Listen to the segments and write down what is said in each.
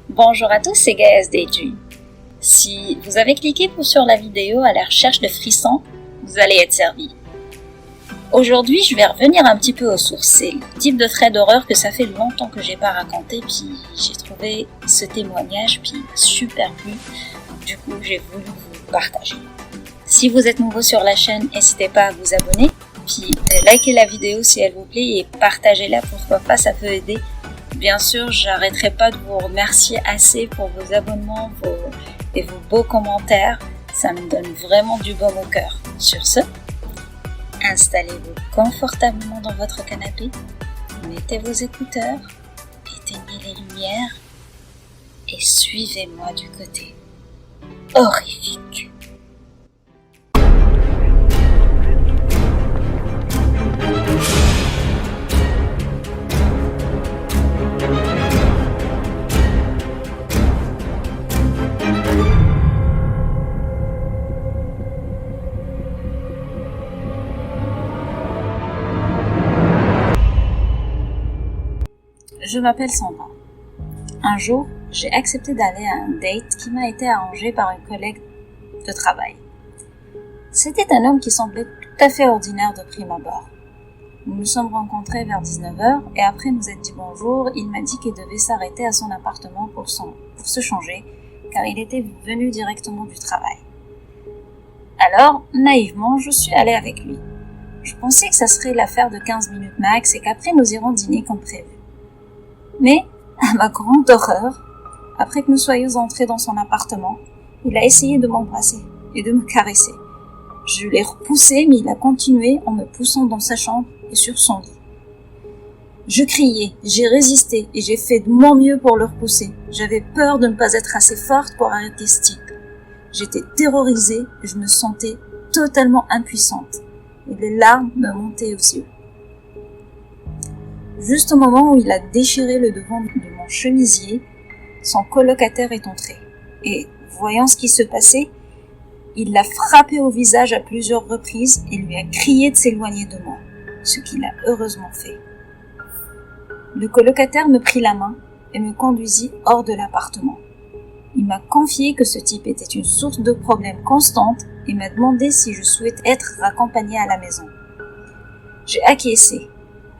Bonjour à tous, c'est Gaëz Deju. Si vous avez cliqué sur la vidéo à la recherche de frissons, vous allez être servi. Aujourd'hui, je vais revenir un petit peu aux sources. C'est le type de trait d'horreur que ça fait longtemps que j'ai pas raconté, puis j'ai trouvé ce témoignage, puis il m'a super plu. Du coup, j'ai voulu vous partager. Si vous êtes nouveau sur la chaîne, n'hésitez pas à vous abonner, puis likez la vidéo si elle vous plaît et partagez-la, pourquoi pas, ça peut aider. Bien sûr, j'arrêterai pas de vous remercier assez pour vos abonnements et vos beaux commentaires. Ça me donne vraiment du baume au cœur. Sur ce, installez-vous confortablement dans votre canapé, mettez vos écouteurs, éteignez les lumières et suivez-moi du côté horrifique. Je m'appelle Sandra. Un jour, j'ai accepté d'aller à un date qui m'a été arrangé par une collègue de travail. C'était un homme qui semblait tout à fait ordinaire de prime abord. Nous nous sommes rencontrés vers 19h et après nous être dit bonjour, il m'a dit qu'il devait s'arrêter à son appartement pour se changer car il était venu directement du travail. Alors, naïvement, je suis allée avec lui. Je pensais que ça serait l'affaire de 15 minutes max et qu'après nous irons dîner comme prévu. Mais, à ma grande horreur, après que nous soyons entrés dans son appartement, il a essayé de m'embrasser et de me caresser. Je l'ai repoussé, mais il a continué en me poussant dans sa chambre et sur son lit. Je criais, j'ai résisté et j'ai fait de mon mieux pour le repousser. J'avais peur de ne pas être assez forte pour arrêter ce type. J'étais terrorisée et je me sentais totalement impuissante. Et les larmes me montaient aux yeux. Juste au moment où il a déchiré le devant de mon chemisier, son colocataire est entré. Et, voyant ce qui se passait, il l'a frappé au visage à plusieurs reprises et lui a crié de s'éloigner de moi, ce qu'il a heureusement fait. Le colocataire me prit la main et me conduisit hors de l'appartement. Il m'a confié que ce type était une source de problèmes constante et m'a demandé si je souhaitais être raccompagnée à la maison. J'ai acquiescé.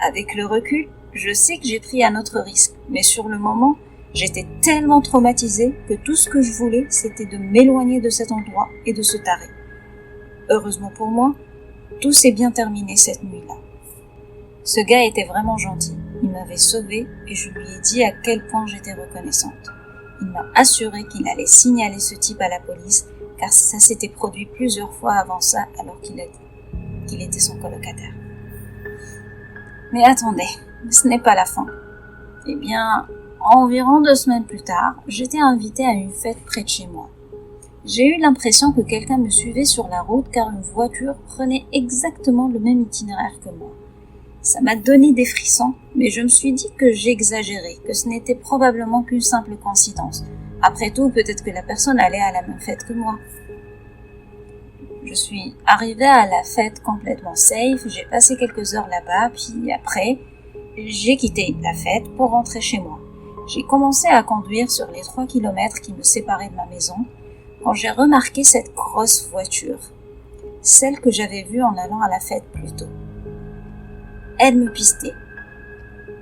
Avec le recul, je sais que j'ai pris un autre risque, mais sur le moment, j'étais tellement traumatisée que tout ce que je voulais, c'était de m'éloigner de cet endroit et de ce taré. Heureusement pour moi, tout s'est bien terminé cette nuit-là. Ce gars était vraiment gentil. Il m'avait sauvée et je lui ai dit à quel point j'étais reconnaissante. Il m'a assuré qu'il allait signaler ce type à la police, car ça s'était produit plusieurs fois avant ça, alors qu'il était son colocataire. Mais attendez, ce n'est pas la fin. Eh bien, environ 2 semaines plus tard, j'étais invitée à une fête près de chez moi. J'ai eu l'impression que quelqu'un me suivait sur la route car une voiture prenait exactement le même itinéraire que moi. Ça m'a donné des frissons, mais je me suis dit que j'exagérais, que ce n'était probablement qu'une simple coïncidence. Après tout, peut-être que la personne allait à la même fête que moi. Je suis arrivée à la fête complètement safe, j'ai passé quelques heures là-bas, puis après, j'ai quitté la fête pour rentrer chez moi. J'ai commencé à conduire sur les 3 kilomètres qui me séparaient de ma maison, quand j'ai remarqué cette grosse voiture, celle que j'avais vue en allant à la fête plus tôt. Elle me pistait.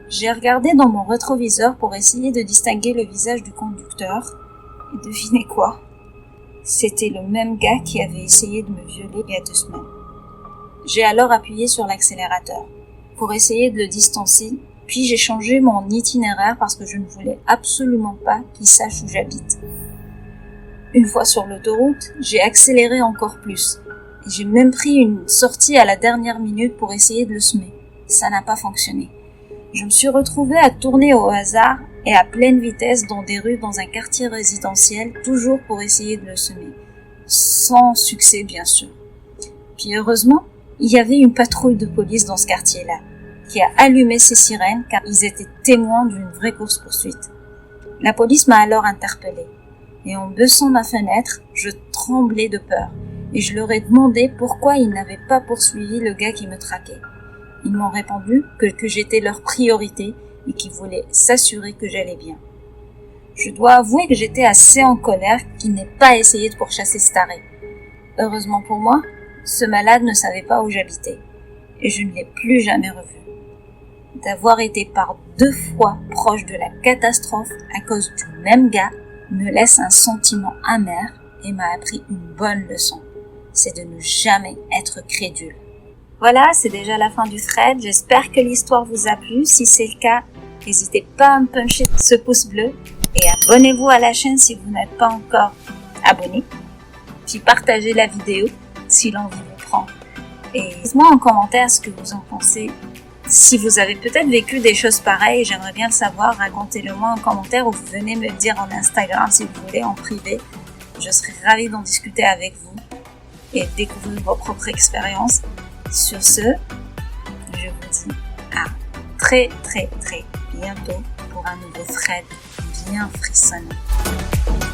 J'ai regardé dans mon rétroviseur pour essayer de distinguer le visage du conducteur, et devinez quoi ? C'était le même gars qui avait essayé de me violer il y a 2 semaines. J'ai alors appuyé sur l'accélérateur pour essayer de le distancer, puis j'ai changé mon itinéraire parce que je ne voulais absolument pas qu'il sache où j'habite. Une fois sur l'autoroute, j'ai accéléré encore plus et j'ai même pris une sortie à la dernière minute pour essayer de le semer. Ça n'a pas fonctionné. Je me suis retrouvée à tourner au hasard et à pleine vitesse dans des rues dans un quartier résidentiel, toujours pour essayer de le semer. Sans succès, bien sûr. Puis heureusement, il y avait une patrouille de police dans ce quartier-là, qui a allumé ses sirènes car ils étaient témoins d'une vraie course-poursuite. La police m'a alors interpellée. Et en baissant ma fenêtre, je tremblais de peur. Et je leur ai demandé pourquoi ils n'avaient pas poursuivi le gars qui me traquait. Ils m'ont répondu que j'étais leur priorité et qu'ils voulaient s'assurer que j'allais bien. Je dois avouer que j'étais assez en colère qu'il n'ait pas essayé de pourchasser Staré. Heureusement pour moi, ce malade ne savait pas où j'habitais, et je ne l'ai plus jamais revu. D'avoir été par 2 fois proche de la catastrophe à cause du même gars me laisse un sentiment amer et m'a appris une bonne leçon. C'est de ne jamais être crédule. Voilà, c'est déjà la fin du thread. J'espère que l'histoire vous a plu. Si c'est le cas, n'hésitez pas à me puncher ce pouce bleu et abonnez-vous à la chaîne si vous n'êtes pas encore abonné. Puis partagez la vidéo si l'envie vous prend. Et dites-moi en commentaire ce que vous en pensez. Si vous avez peut-être vécu des choses pareilles, j'aimerais bien le savoir, racontez-le-moi en commentaire ou venez me le dire en Instagram si vous voulez, en privé. Je serai ravie d'en discuter avec vous et découvrir vos propres expériences. Sur ce, je vous dis à très bientôt pour un nouveau thread bien frissonnant.